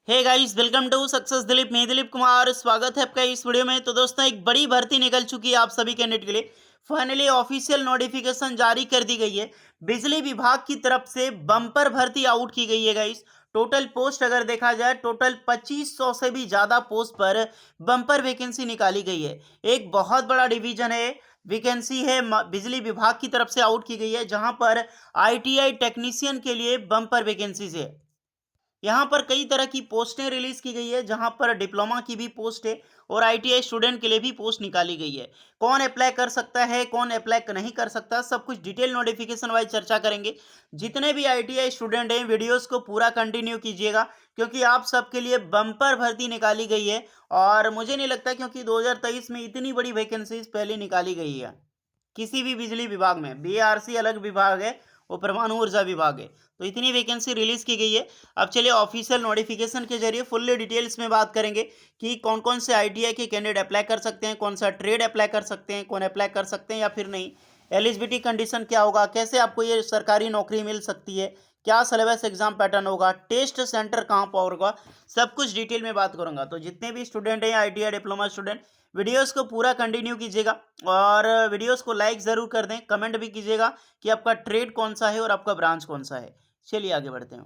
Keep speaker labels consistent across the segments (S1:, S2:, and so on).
S1: Hey guys, welcome to success Dilip. मैं दिलीप कुमार, स्वागत है आपका इस वीडियो में। तो दोस्तों, एक बड़ी भर्ती निकल चुकी है आप सभी कैंडिडेट के लिए। फाइनली ऑफिशियल नोटिफिकेशन जारी कर दी गई है। बिजली विभाग की तरफ से बम्पर भर्ती आउट की गई है गाइस। टोटल पोस्ट अगर देखा जाए, टोटल 2500 से भी ज्यादा पोस्ट पर बम्पर वैकेंसी निकाली गई है। एक बहुत बड़ा डिवीजन है, वैकेंसी है बिजली विभाग की तरफ से आउट की गई है, जहां पर आईटीआई टेक्नीशियन के लिए बम्पर वैकेंसीज है। यहाँ पर कई तरह की पोस्टें रिलीज की गई है, जहाँ पर डिप्लोमा की भी पोस्ट है और आईटीआई स्टूडेंट के लिए भी पोस्ट निकाली गई है। कौन अप्लाई कर सकता है, कौन अप्लाई नहीं कर सकता, सब कुछ डिटेल नोटिफिकेशन वाइज चर्चा करेंगे। जितने भी आईटीआई स्टूडेंट हैं, वीडियोस को पूरा कंटिन्यू कीजिएगा, क्योंकि आप सबके लिए बम्पर भर्ती निकाली गई है। और मुझे नहीं लगता, क्योंकि 2023 में इतनी बड़ी वैकेंसीज पहले निकाली गई है किसी भी बिजली विभाग में। बीआरसी अलग विभाग है, वो परमाणु ऊर्जा विभाग है। तो इतनी वैकेंसी रिलीज की गई है। अब चलिए ऑफिशियल नोटिफिकेशन के जरिए फुल्ली डिटेल्स में बात करेंगे कि कौन कौन से आईटीआई के कैंडिडेट अप्लाई कर सकते हैं, कौन सा ट्रेड अप्लाई कर सकते हैं, कौन अप्लाई कर सकते हैं या फिर नहीं, एलिजिबिलिटी कंडीशन क्या होगा, कैसे आपको ये सरकारी नौकरी मिल सकती है, क्या सिलेबस एग्जाम पैटर्न होगा, टेस्ट सेंटर कहाँ पर होगा, सब कुछ डिटेल में बात करूंगा। तो जितने भी स्टूडेंट हैं आईटीआई डिप्लोमा स्टूडेंट, वीडियोस को पूरा कंटिन्यू कीजिएगा और वीडियोस को लाइक ज़रूर कर दें, कमेंट भी कीजिएगा कि आपका ट्रेड कौन सा है और आपका ब्रांच कौन सा है। चलिए आगे बढ़ते हैं।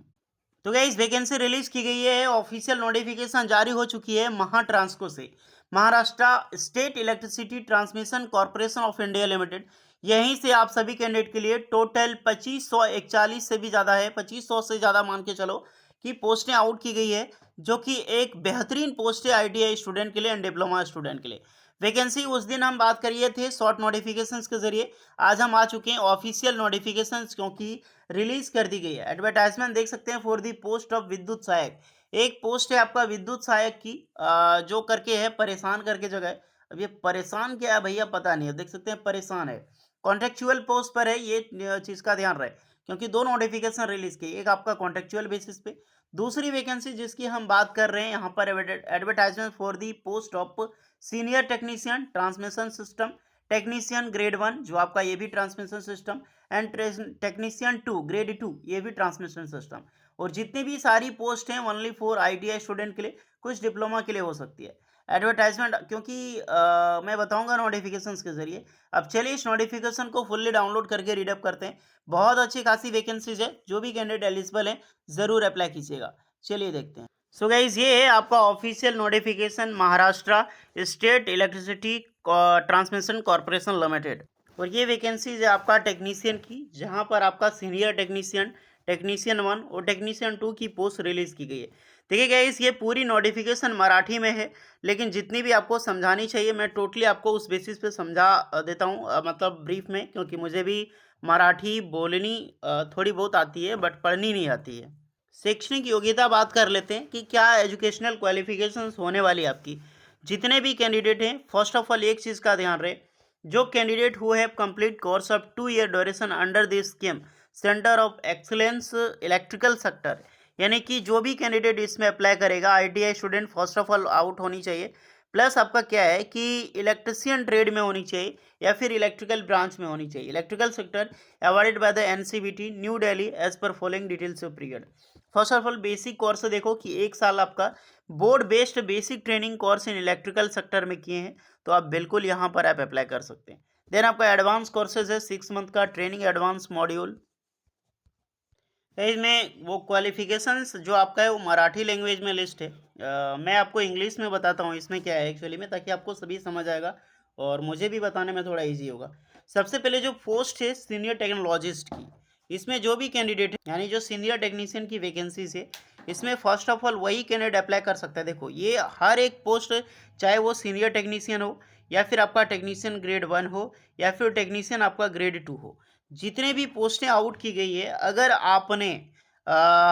S1: तो गाइस, वैकेंसी रिलीज की गई है, ऑफिशियल नोटिफिकेशन जारी हो चुकी है महाट्रांसको से। Maharashtra state electricity transmission corporation of India limited, यहीं से आप सभी कैंडिडेट के लिए टोटल 2541 से भी ज़्यादा है, 2500 से ज़्यादा मान के चलो कि पोस्टें आउट की गई है, जो कि एक बेहतरीन पोस्ट है आईटीआई स्टूडेंट के लिए एंड डिप्लोमा स्टूडेंट के लिए। वैकेंसी उस दिन हम बात करिए थे शॉर्ट नोटिफिकेशंस के जरिए, आज हम आ चुके हैं ऑफिशियल नोटिफिकेशंस, क्योंकि रिलीज कर दी गई है। एडवर्टाइजमेंट देख सकते हैं फॉर दी पोस्ट ऑफ विद्युत सहायक। एक पोस्ट है आपका विद्युत सहायक की, जो करके है परेशान करके जगह। अब ये परेशान क्या है भैया पता नहीं है, देख सकते हैं परेशान है। कॉन्ट्रेक्चुअल पोस्ट पर है, ये चीज का ध्यान रहे, क्योंकि दो नोटिफिकेशन रिलीज की, एक आपका कॉन्ट्रेक्चुअल बेसिस पे, दूसरी वैकेंसी जिसकी हम बात कर रहे हैं यहाँ पर advertisement for the post of senior technician transmission system, technician grade 1 जो आपका ये भी transmission system, and technician 2 grade 2 ये भी ट्रांसमिशन सिस्टम। और जितनी भी सारी पोस्ट हैं ओनली फॉर आईटीआई स्टूडेंट के लिए, कुछ डिप्लोमा के लिए हो सकती है एडवर्टाइजमेंट, क्योंकि मैं बताऊंगा नोटिफिकेशंस के जरिए। अब चलिए इस नोटिफिकेशन को फुल्ली डाउनलोड करके रीडअप करते हैं। बहुत अच्छी खासी वैकेंसीज है, जो भी कैंडिडेट एलिजिबल है ज़रूर अप्लाई कीजिएगा। चलिए देखते हैं। सो गाइज, ये है आपका official notification Maharashtra state electricity transmission corporation limited. और ये वैकेंसीज है आपका टेक्नीशियन की, जहाँ पर आपका सीनियर टेक्नीशियन, टेक्नीशियन 1 और टेक्नीशियन 2 की पोस्ट रिलीज की गई है। देखिए गाइस, ये पूरी नोटिफिकेशन मराठी में है, लेकिन जितनी भी आपको समझानी चाहिए मैं टोटली आपको उस बेसिस पे समझा देता हूँ, मतलब ब्रीफ में, क्योंकि मुझे भी मराठी बोलनी थोड़ी बहुत आती है बट पढ़नी नहीं आती है। शैक्षणिक योग्यता बात कर लेते हैं कि क्या एजुकेशनल क्वालिफिकेशंस होने वाली है आपकी। जितने भी कैंडिडेट हैं, फर्स्ट ऑफ ऑल एक चीज़ का ध्यान रहे, जो candidate who have complete course of 2 year duration under this scheme centre of excellence electrical sector, यानी कि जो भी कैंडिडेट इसमें अप्लाई करेगा ITI student first of all out होनी चाहिए। प्लस आपका क्या है कि इलेक्ट्रिशियन ट्रेड में होनी चाहिए या फिर इलेक्ट्रिकल ब्रांच में होनी चाहिए, electrical sector awarded by the NCVT New Delhi as per following details of period. First of all basic course देखो कि 1 साल आपका board based basic training course in electrical sector में किए हैं, तो आप बिल्कुल यहाँ पर आप अप्लाई कर सकते हैं। देन आपका एडवांस कोर्सेज है 6 मंथ का ट्रेनिंग एडवांस मॉड्यूल। इसमें वो क्वालिफिकेशंस जो आपका है वो मराठी लैंग्वेज में लिस्ट है। मैं आपको इंग्लिश में बताता हूँ इसमें क्या है एक्चुअली में, ताकि आपको सभी समझ आएगा और मुझे भी बताने में थोड़ा इजी होगा। सबसे पहले जो पोस्ट है सीनियर टेक्नोलॉजिस्ट की, इसमें जो भी कैंडिडेट है यानी जो सीनियर टेक्नीशियन की वैकेंसीज है, इसमें फर्स्ट ऑफ ऑल वही कैंडिडेट अप्लाई कर सकता है। देखो ये हर एक पोस्ट, चाहे वो सीनियर टेक्नीशियन हो या फिर आपका टेक्नीशियन ग्रेड 1 हो या फिर टेक्नीशियन आपका ग्रेड 2 हो, जितने भी पोस्टें आउट की गई है, अगर आपने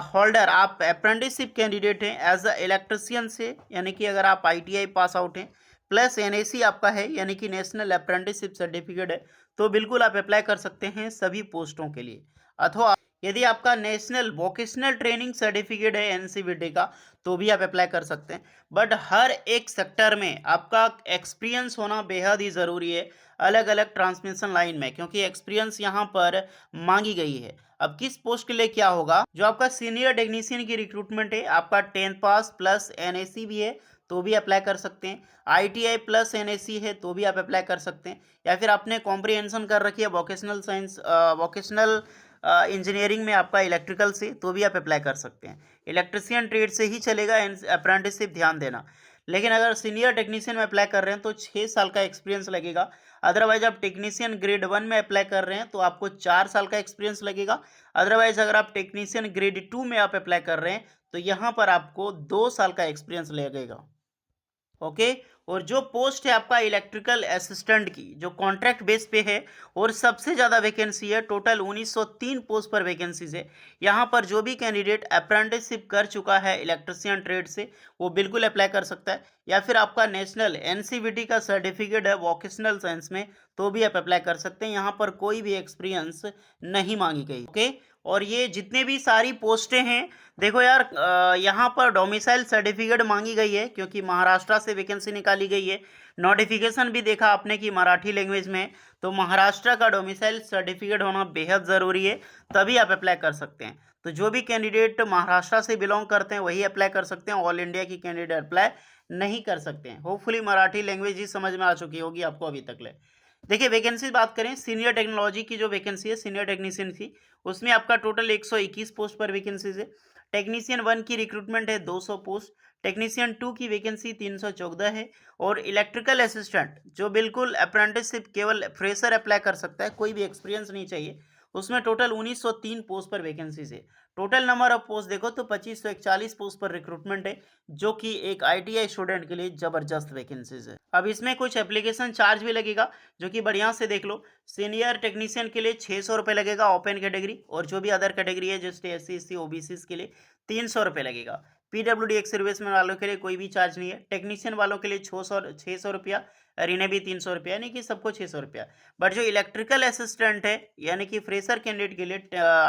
S1: होल्डर आप अप्रेंटिसशिप कैंडिडेट हैं एज अ इलेक्ट्रिशियन से, यानी कि अगर आप आईटीआई पास आउट हैं प्लस एनएसी आपका है यानी कि नेशनल अप्रेंटिसशिप सर्टिफिकेट है, तो बिल्कुल आप अप्लाई कर सकते हैं सभी पोस्टों के लिए। अथवा यदि आपका नेशनल वोकेशनल ट्रेनिंग सर्टिफिकेट है एनसीवीटी का, तो भी आप अप्लाई कर सकते हैं। बट हर एक सेक्टर में आपका एक्सपीरियंस होना बेहद ही ज़रूरी है, अलग अलग ट्रांसमिशन लाइन में, क्योंकि एक्सपीरियंस यहाँ पर मांगी गई है। अब किस पोस्ट के लिए क्या होगा, जो आपका सीनियर टेक्नीशियन की रिक्रूटमेंट है, आपका 10th पास प्लस एनएसी भी है तो भी अप्लाई कर सकते हैं, आईटीआई प्लस एनएसी है तो भी आप अप्लाई कर सकते हैं, या फिर आपने कॉम्प्रिहेंशन कर रखी है वोकेशनल साइंस वोकेशनल इंजीनियरिंग में आपका इलेक्ट्रिकल से तो भी आप अप्लाई कर सकते हैं। इलेक्ट्रिशियन ट्रेड से ही चलेगा, अप्रेंटिसशिप ध्यान देना। लेकिन अगर सीनियर टेक्नीशियन में अप्लाई कर रहे हैं तो 6 साल का एक्सपीरियंस लगेगा। अदरवाइज आप टेक्नीशियन ग्रेड 1 में अप्लाई कर रहे हैं तो आपको 4 साल का एक्सपीरियंस लगेगा। अदरवाइज अगर आप टेक्नीशियन ग्रेड 2 में आप अप्लाई कर रहे हैं तो यहाँ पर आपको 2 साल का एक्सपीरियंस लगेगा। ओके। और जो पोस्ट है आपका इलेक्ट्रिकल असिस्टेंट की, जो कॉन्ट्रैक्ट बेस पे है और सबसे ज़्यादा वैकेंसी है, टोटल 1903 पोस्ट पर वैकेंसीज है। यहाँ पर जो भी कैंडिडेट अप्रेंटिसशिप कर चुका है इलेक्ट्रिशियन ट्रेड से वो बिल्कुल अप्लाई कर सकता है, या फिर आपका नेशनल एनसीवीटी का सर्टिफिकेट है वोकेशनल साइंस में तो भी आप अप्लाई कर सकते हैं। यहाँ पर कोई भी एक्सपीरियंस नहीं मांगी गई। ओके। और ये जितने भी सारी पोस्टें हैं, देखो यार यहाँ पर डोमिसाइल सर्टिफिकेट मांगी गई है क्योंकि महाराष्ट्र से वैकेंसी निकाली गई है। नोटिफिकेशन भी देखा आपने कि मराठी लैंग्वेज में, तो महाराष्ट्र का डोमिसाइल सर्टिफिकेट होना बेहद ज़रूरी है, तभी आप अप्लाई कर सकते हैं। तो जो भी कैंडिडेट महाराष्ट्र से बिलोंग करते हैं वही अप्लाई कर सकते हैं, ऑल इंडिया की कैंडिडेट अप्लाई नहीं कर सकते हैं। होपफुली मराठी लैंग्वेज ही समझ में आ चुकी होगी आपको अभी तक ले। देखिए वैकेंसी बात करें, सीनियर टेक्नोलॉजी की जो वैकेंसी है सीनियर टेक्नीशियन की, उसमें आपका टोटल 121 पोस्ट पर वैकेंसीज है। टेक्नीशियन 1 की रिक्रूटमेंट है 200 पोस्ट, टेक्नीशियन 2 की वैकेंसी 314 है, और इलेक्ट्रिकल असिस्टेंट जो बिल्कुल अप्रेंटिसशिप केवल फ्रेशर अप्लाई कर सकता है, कोई भी एक्सपीरियंस नहीं चाहिए, उसमें टोटल 1903 पोस्ट पर वैकेंसीज है। टोटल नंबर ऑफ पोस्ट देखो तो 2541 पोस्ट पर रिक्रूटमेंट है, जो कि एक आईटीआई स्टूडेंट के लिए जबरदस्त वैकेंसीज है। अब इसमें कुछ एप्लीकेशन चार्ज भी लगेगा, जो कि बढ़िया से देख लो। सीनियर टेक्नीशियन के लिए 600 रुपये लगेगा ओपन कैटेगरी, और जो भी अदर कैटेगरी है जैसे SC SC OBC के लिए 300 रुपये लगेगा। PWD एक्स सर्विसमैन वालों के लिए कोई भी चार्ज नहीं है। टेक्नीशियन वालों के लिए 600 रुपया, और इन्हें भी 300 रुपया, यानी कि सबको 600 रुपया। बट जो इलेक्ट्रिकल असिस्टेंट है यानी कि फ्रेशर कैंडिडेट के लिए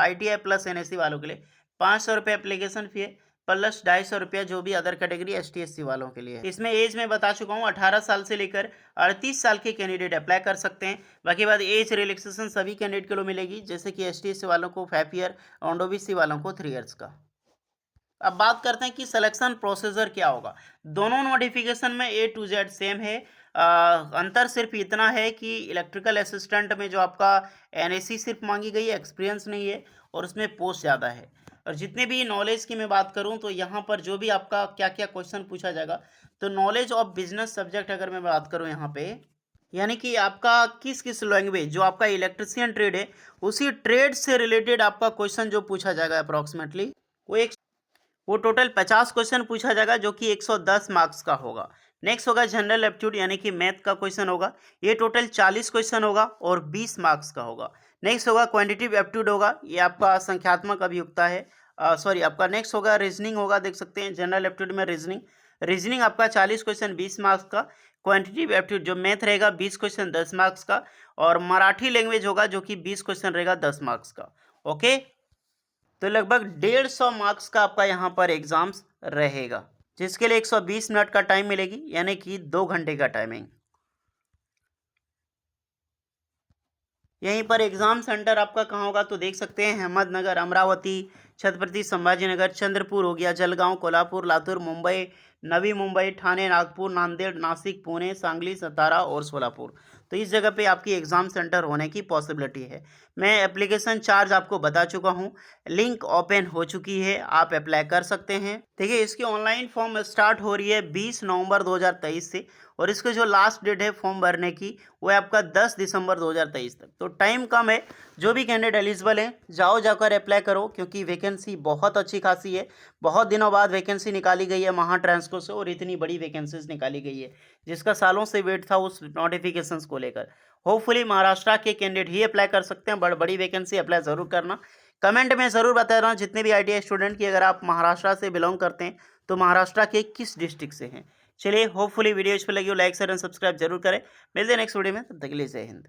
S1: ITI प्लस NSC वालों के लिए 500 रुपये एप्लीकेशन फी है, प्लस 250 रुपया जो भी अदर कैटेगरी ST SC वालों के लिए है। इसमें एज में बता चुका हूँ 18 साल से लेकर 38 साल के कैंडिडेट अप्लाई कर सकते हैं। बाकी बात एज रिलैक्सेशन सभी कैंडिडेट के लिए मिलेगी, जैसे कि ST SC वालों को 5 ईयर और OBC वालों को 3 ईयर्स का। अब बात करते हैं कि सिलेक्शन प्रोसीजर क्या होगा। दोनों नोटिफिकेशन में A to Z सेम है। अंतर सिर्फ इतना है कि इलेक्ट्रिकल असिस्टेंट में जो आपका NSC सिर्फ मांगी गई है, एक्सपीरियंस नहीं है, और उसमें पोस्ट ज़्यादा है। और जितने भी नॉलेज की मैं बात करूं तो यहाँ पर जो भी आपका क्या क्या क्वेश्चन पूछा जाएगा, तो नॉलेज ऑफ बिजनेस सब्जेक्ट अगर मैं बात करूँ यहाँ पे, यानी कि आपका किस किस लैंग्वेज, जो आपका इलेक्ट्रिशियन ट्रेड है उसी ट्रेड से रिलेटेड आपका क्वेश्चन जो पूछा जाएगा अप्रॉक्सीमेटली वो टोटल 50 क्वेश्चन पूछा जाएगा, जो कि 110 मार्क्स का होगा। नेक्स्ट होगा जनरल एप्टीट्यूड यानी कि मैथ का क्वेश्चन होगा, ये टोटल 40 क्वेश्चन होगा और 20 मार्क्स का होगा। नेक्स्ट होगा क्वांटिटेटिव एप्टीट्यूड होगा, ये आपका संख्यात्मक अभियुक्ता है। सॉरी, आपका नेक्स्ट होगा रीजनिंग होगा, देख सकते हैं जनरल एप्टीट्यूड में रीजनिंग आपका 40 क्वेश्चन 20 मार्क्स का। क्वांटिटेटिव एप्टीट्यूड जो मैथ रहेगा 20 क्वेश्चन 10 मार्क्स का, और मराठी लैंग्वेज होगा जो कि 20 क्वेश्चन रहेगा 10 मार्क्स का। ओके, तो लगभग 150 मार्क्स का आपका यहाँ पर एग्जाम्स रहेगा, जिसके लिए 120 मिनट का टाइम मिलेगी, यानी कि 2 घंटे का टाइमिंग। यहीं पर एग्जाम सेंटर आपका कहाँ होगा तो देख सकते हैं अहमदनगर, अमरावती, छत्रपति संभाजीनगर, चंद्रपुर हो गया, जलगांव, कोल्हापुर, लातूर, मुंबई, नवी मुंबई, ठाणे, नागपुर, नांदेड़, नासिक, पुणे, सांगली, सतारा और सोलापुर। तो इस जगह पे आपकी एग्ज़ाम सेंटर होने की पॉसिबिलिटी है। मैं एप्लीकेशन चार्ज आपको बता चुका हूँ, लिंक ओपन हो चुकी है, आप अप्लाई कर सकते हैं। देखिए इसकी ऑनलाइन फॉर्म स्टार्ट हो रही है 20 नवंबर 2023 से, और इसके जो लास्ट डेट है फॉर्म भरने की वो है आपका 10 दिसंबर 2023 तक। तो टाइम कम है, जो भी कैंडिडेट एलिजिबल हैं जाओ जाकर अप्लाई करो, क्योंकि वैकेंसी बहुत अच्छी खासी है। बहुत दिनों बाद वैकेंसी निकाली गई है महाट्रांसको से, और इतनी बड़ी वैकेंसीज निकाली गई है, जिसका सालों से वेट था उस नोटिफिकेशंस को लेकर। होपफुली महाराष्ट्र के कैंडिडेट ही अप्लाई कर सकते हैं, बड़ी वैकेंसी अप्लाई ज़रूर करना। कमेंट में ज़रूर बता रहा हूँ जितने भी ITI स्टूडेंट की, अगर आप महाराष्ट्र से बिलोंग करते हैं तो महाराष्ट्र के किस डिस्ट्रिक्ट से हैं। चलिए, होपफुली वीडियो इस पर लगी हो, लाइक शेयर एंड सब्सक्राइब जरूर करें। मिलते हैं नेक्स्ट वीडियो में, तब तक के लिए जय हिंद।